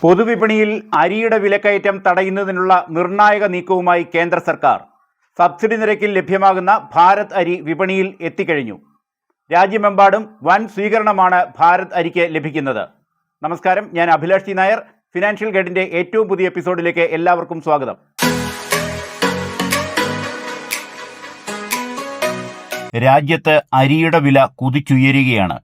പൊതുവിപണിയിൽ അരിയുടെ വിലക്കയറ്റം തടയുന്നതിനുള്ള നിർണായക നീക്കവുമായി കേന്ദ്ര സർക്കാർ. സബ്സിഡി നിരക്കിൽ ലഭ്യമാകുന്ന ഭാരത് അരി വിപണിയിൽ എത്തിക്കഴിഞ്ഞു. രാജ്യമെമ്പാടും വൻ സ്വീകരണമാണ് ഭാരത് അരിക്ക് ലഭിക്കുന്നത്. നമസ്കാരം, ഞാൻ അഭിലാഷ് ടി നായർ. ഫിനാൻഷ്യൽ ഗൈഡിൻ്റെ ഏറ്റവും പുതിയ എപ്പിസോഡിലേക്ക് എല്ലാവർക്കും സ്വാഗതം. രാജ്യത്ത് അരിയുടെ വില കുതിച്ചുയരുകയാണ്.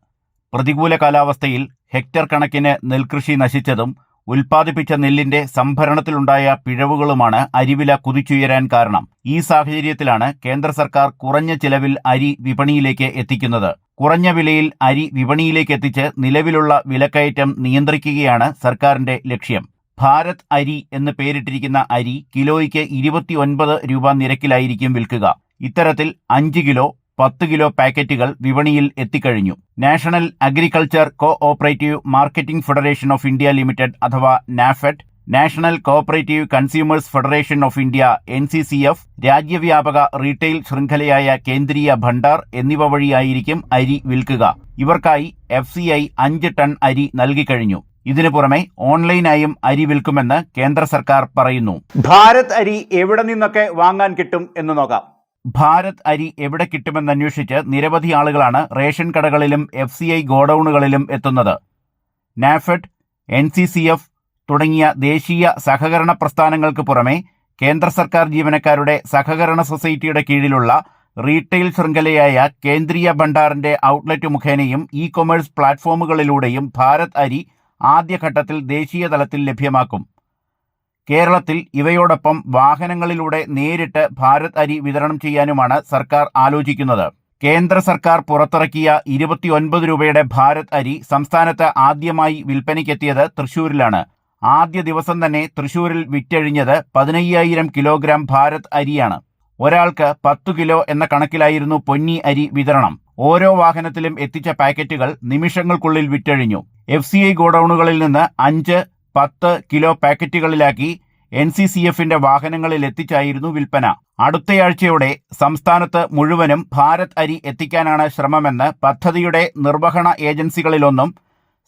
പ്രതികൂല കാലാവസ്ഥയിൽ ഹെക്ടർ കണക്കിന് നെൽകൃഷി നശിച്ചതും ഉൽപ്പാദിപ്പിച്ച നെല്ലിന്റെ സംഭരണത്തിലുണ്ടായ പിഴവുകളുമാണ് അരിവില കുതിച്ചുയരാൻ കാരണം. ഈ സാഹചര്യത്തിലാണ് കേന്ദ്ര സർക്കാർ കുറഞ്ഞ ചിലവിൽ അരി വിപണിയിലേക്ക് എത്തിക്കുന്നത്. കുറഞ്ഞ വിലയിൽ അരി വിപണിയിലേക്ക് എത്തിച്ച് നിലവിലുള്ള വിലക്കയറ്റം നിയന്ത്രിക്കുകയാണ് സർക്കാരിന്റെ ലക്ഷ്യം. ഭാരത് അരി എന്ന് പേരിട്ടിരിക്കുന്ന അരി കിലോയ്ക്ക് 29 രൂപ നിരക്കിലായിരിക്കും വിൽക്കുക. ഇത്തരത്തിൽ 5 കിലോ 10 കിലോ പാക്കറ്റുകൾ വിപണിയിൽ എത്തിക്കഴിഞ്ഞു. National Agriculture Co Operative Marketing Federation of India Limited അഥവാ NAFED, National Cooperative Consumers Federation of India NCCF, രാജ്യവ്യാപക റീറ്റെയിൽ ശൃംഖലയായ കേന്ദ്രീയ ഭണ്ഡാർ എന്നിവ വഴിയായിരിക്കും അരി വിൽക്കുക. ഇവർക്കായി FCI 5 ടൺ അരി നൽകിക്കഴിഞ്ഞു. ഇതിനു പുറമെ ഓൺലൈനായും അരി വിൽക്കുമെന്ന് കേന്ദ്ര സർക്കാർ പറയുന്നു. ഭാരത് അരി എവിടെ നിന്നൊക്കെ വാങ്ങാൻ കിട്ടും എന്ന് നോക്കാം. ഭാരത് അരി എവിടെ കിട്ടുമെന്നന്വേഷിച്ച് നിരവധി ആളുകളാണ് റേഷൻ കടകളിലും FCI ഗോഡൌണുകളിലും എത്തുന്നത്. നാഫെഡ്, NCCF തുടങ്ങിയ ദേശീയ സഹകരണ പ്രസ്ഥാനങ്ങൾക്ക് പുറമെ കേന്ദ്ര സർക്കാർ ജീവനക്കാരുടെ സഹകരണ സൊസൈറ്റിയുടെ കീഴിലുള്ള റീറ്റെയിൽ ശൃംഖലയായ കേന്ദ്രീയ ഭണ്ഡാറിന്റെ ഔട്ട്ലെറ്റ് മുഖേനയും ഇ-കൊമേഴ്സ് പ്ലാറ്റ്ഫോമുകളിലൂടെയും ഭാരത് അരി ആദ്യഘട്ടത്തിൽ ദേശീയ തലത്തിൽ ലഭ്യമാക്കും. കേരളത്തിൽ ഇവയോടൊപ്പം വാഹനങ്ങളിലൂടെ നേരിട്ട് ഭാരത് അരി വിതരണം ചെയ്യാനുമാണ് സർക്കാർ ആലോചിക്കുന്നത്. കേന്ദ്ര സർക്കാർ പുറത്തിറക്കിയ 29 രൂപയുടെ ഭാരത് അരി സംസ്ഥാനത്ത് ആദ്യമായി വിൽപ്പനയ്ക്കെത്തിയത് തൃശൂരിലാണ്. ആദ്യ ദിവസം തന്നെ തൃശൂരിൽ വിറ്റഴിഞ്ഞത് 15,000 കിലോഗ്രാം ഭാരത് അരിയാണ്. ഒരാൾക്ക് 10 കിലോ എന്ന കണക്കിലായിരുന്നു പൊന്നി അരി വിതരണം. ഓരോ വാഹനത്തിലും എത്തിച്ച പാക്കറ്റുകൾ നിമിഷങ്ങൾക്കുള്ളിൽ വിറ്റഴിഞ്ഞു. FCI ഗോഡൌണുകളിൽ നിന്ന് 5-10 കിലോ പാക്കറ്റുകളിലാക്കി NCCFന്റെ വാഹനങ്ങളിൽ എത്തിച്ചായിരുന്നു വിൽപ്പന. അടുത്തയാഴ്ചയോടെ സംസ്ഥാനത്ത് മുഴുവനും ഭാരത് അരി എത്തിക്കാനാണ് ശ്രമമെന്ന് പദ്ധതിയുടെ നിർവഹണ ഏജൻസികളിലൊന്നും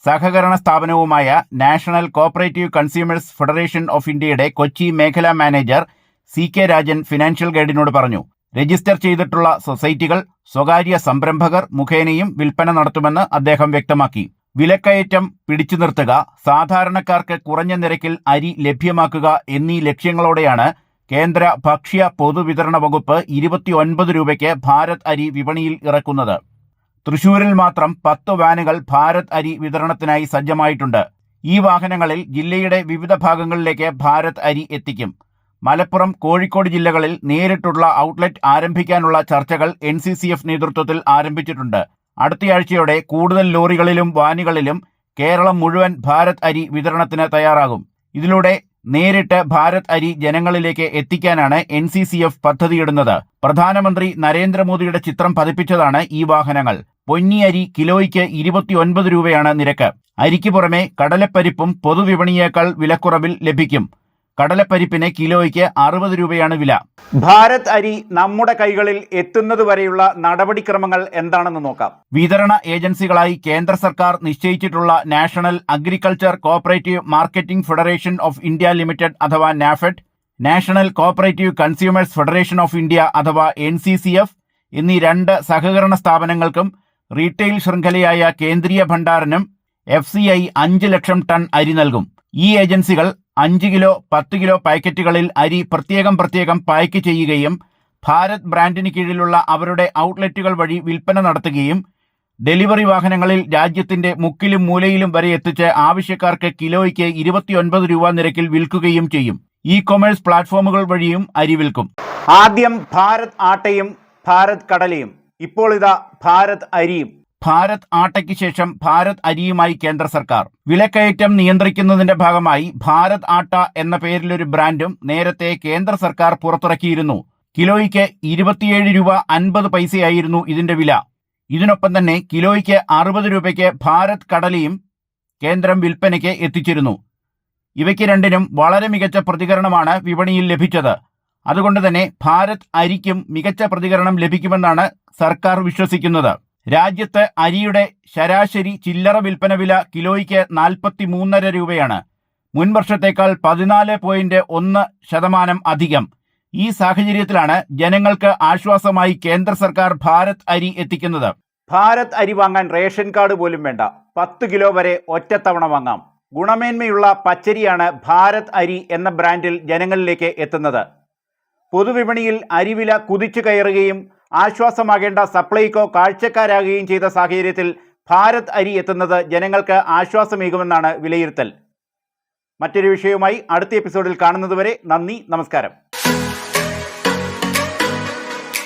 സഹകരണ സ്ഥാപനവുമായ National Cooperative Consumers Federation of ഇന്ത്യയുടെ കൊച്ചി മേഖലാ മാനേജർ CK രാജൻ ഫിനാൻഷ്യൽ ഗൈഡിനോട് പറഞ്ഞു. രജിസ്റ്റർ ചെയ്തിട്ടുള്ള സൊസൈറ്റികൾ, സ്വകാര്യ സംരംഭകർ മുഖേനയും വിൽപ്പന നടത്തുമെന്ന് അദ്ദേഹം വ്യക്തമാക്കി. വിലക്കയറ്റം പിടിച്ചു നിർത്തുക, സാധാരണക്കാർക്ക് കുറഞ്ഞ നിരക്കിൽ അരി ലഭ്യമാക്കുക എന്നീ ലക്ഷ്യങ്ങളോടെയാണ് കേന്ദ്ര ഭക്ഷ്യ പൊതുവിതരണ വകുപ്പ് 29 രൂപയ്ക്ക് ഭാരത് അരി വിപണിയിൽ ഇറക്കുന്നത്. തൃശൂരിൽ മാത്രം 10 വാനുകൾ ഭാരത് അരി വിതരണത്തിനായി സജ്ജമായിട്ടുണ്ട്. ഈ വാഹനങ്ങളിൽ ജില്ലയുടെ വിവിധ ഭാഗങ്ങളിലേക്ക് ഭാരത് അരി എത്തിക്കും. മലപ്പുറം, കോഴിക്കോട് ജില്ലകളിൽ നേരിട്ടുള്ള ഔട്ട്ലെറ്റ് ആരംഭിക്കാനുള്ള ചർച്ചകൾ NCCF നേതൃത്വത്തിൽ ആരംഭിച്ചിട്ടുണ്ട്. അടുത്തയാഴ്ചയോടെ കൂടുതൽ ലോറികളിലും വാനുകളിലും കേരളം മുഴുവൻ ഭാരത് അരി വിതരണത്തിന് തയ്യാറാകും. ഇതിലൂടെ നേരിട്ട് ഭാരത് അരി ജനങ്ങളിലേക്ക് എത്തിക്കാനാണ് NCCF പദ്ധതിയിടുന്നത്. പ്രധാനമന്ത്രി നരേന്ദ്രമോദിയുടെ ചിത്രം പതിപ്പിച്ചതാണ് ഈ വാഹനങ്ങൾ. പൊന്നി അരി കിലോയ്ക്ക് 29 രൂപയാണ് നിരക്ക്. അരിക്ക് പുറമെ കടലപ്പരിപ്പും പൊതുവിപണിയേക്കാൾ വിലക്കുറവിൽ ലഭിക്കും. കടലപ്പരിപ്പിന് കിലോയ്ക്ക് 60 രൂപയാണ് വില. ഭാരത് അരി നമ്മുടെ കൈകളിൽ എത്തുന്നതുവരെയുള്ള നടപടിക്രമങ്ങൾ എന്താണെന്ന് നോക്കാം. വിതരണ ഏജൻസികളായി കേന്ദ്ര സർക്കാർ നിശ്ചയിച്ചിട്ടുള്ള National Agriculture Cooperative Marketing Federation of India Limited അഥവാ NAFED, National Cooperative Consumers Federation of India അഥവാ NCCF എന്നീ 2 സഹകരണ സ്ഥാപനങ്ങൾക്കും റീറ്റെയിൽ ശൃംഖലയായ കേന്ദ്രീയ ഭണ്ഡാറിനും FCI 5 ലക്ഷം ടൺ അരി നൽകും. ഈ ഏജൻസികൾ 5 കിലോ 10 കിലോ പാക്കറ്റുകളിൽ അരി പ്രത്യേകം പായ്ക്ക് ചെയ്യുകയും ഭാരത് ബ്രാൻഡിന് കീഴിലുള്ള അവരുടെ ഔട്ട്ലെറ്റുകൾ വഴി വിൽപ്പന നടത്തുകയും ഡെലിവറി വാഹനങ്ങളിൽ രാജ്യത്തിന്റെ മുക്കിലും മൂലയിലും വരെ എത്തിച്ച് ആവശ്യക്കാർക്ക് കിലോയ്ക്ക് 29 രൂപ നിരക്കിൽ വിൽക്കുകയും ചെയ്യും. ഇ-കൊമേഴ്സ് പ്ലാറ്റ്ഫോമുകൾ വഴിയും അരി വിൽക്കും. ആദ്യം ഭാരത് ആട്ടയും ഭാരത് കടലയും, ഇപ്പോൾ ഇതാ ഭാരത് അരിയും. ഭാരത് ആട്ടയ്ക്ക് ശേഷം ഭാരത് അരിയുമായി കേന്ദ്ര സർക്കാർ. വിലക്കയറ്റം നിയന്ത്രിക്കുന്നതിന്റെ ഭാഗമായി ഭാരത് ആട്ട എന്ന പേരിലൊരു ബ്രാൻഡും നേരത്തെ കേന്ദ്ര സർക്കാർ പുറത്തിറക്കിയിരുന്നു. കിലോയ്ക്ക് 27 രൂപ 50 പൈസയായിരുന്നു ഇതിന്റെ വില. ഇതിനൊപ്പം തന്നെ കിലോയ്ക്ക് 60 രൂപയ്ക്ക് ഭാരത് കടലയും കേന്ദ്രം വിൽപ്പനയ്ക്ക് എത്തിച്ചിരുന്നു. ഇവയ്ക്ക് രണ്ടിനും വളരെ മികച്ച പ്രതികരണമാണ് വിപണിയിൽ ലഭിച്ചത്. അതുകൊണ്ട് തന്നെ ഭാരത് അരിക്കും മികച്ച പ്രതികരണം ലഭിക്കുമെന്നാണ് സർക്കാർ വിശ്വസിക്കുന്നത്. രാജ്യത്ത് അരിയുടെ ശരാശരി ചില്ലറ വിൽപ്പന വില കിലോയ്ക്ക് 43.5 രൂപയാണ്. മുൻവർഷത്തേക്കാൾ 14.1% അധികം. ഈ സാഹചര്യത്തിലാണ് ജനങ്ങൾക്ക് ആശ്വാസമായി കേന്ദ്ര സർക്കാർ ഭാരത് അരി എത്തിക്കുന്നത്. ഭാരത് അരി വാങ്ങാൻ റേഷൻ കാർഡ് പോലും വേണ്ട. 10 കിലോ വരെ ഒറ്റത്തവണ വാങ്ങാം. ഗുണമേന്മയുള്ള പച്ചരിയാണ് ഭാരത് അരി എന്ന ബ്രാൻഡിൽ ജനങ്ങളിലേക്ക് എത്തുന്നത്. പൊതുവിപണിയിൽ അരിവില കുതിച്ചു കയറുകയും ആശ്വാസമാകേണ്ട സപ്ലൈകോ കാഴ്ചക്കാരാകുകയും ചെയ്ത സാഹചര്യത്തിൽ ഭാരത് അരി എത്തുന്നത് ജനങ്ങൾക്ക് ആശ്വാസമേകുമെന്നാണ് വിലയിരുത്തൽ. മറ്റൊരു വിഷയവുമായി അടുത്ത എപ്പിസോഡിൽ കാണുന്നതുവരെ നന്ദി, നമസ്കാരം.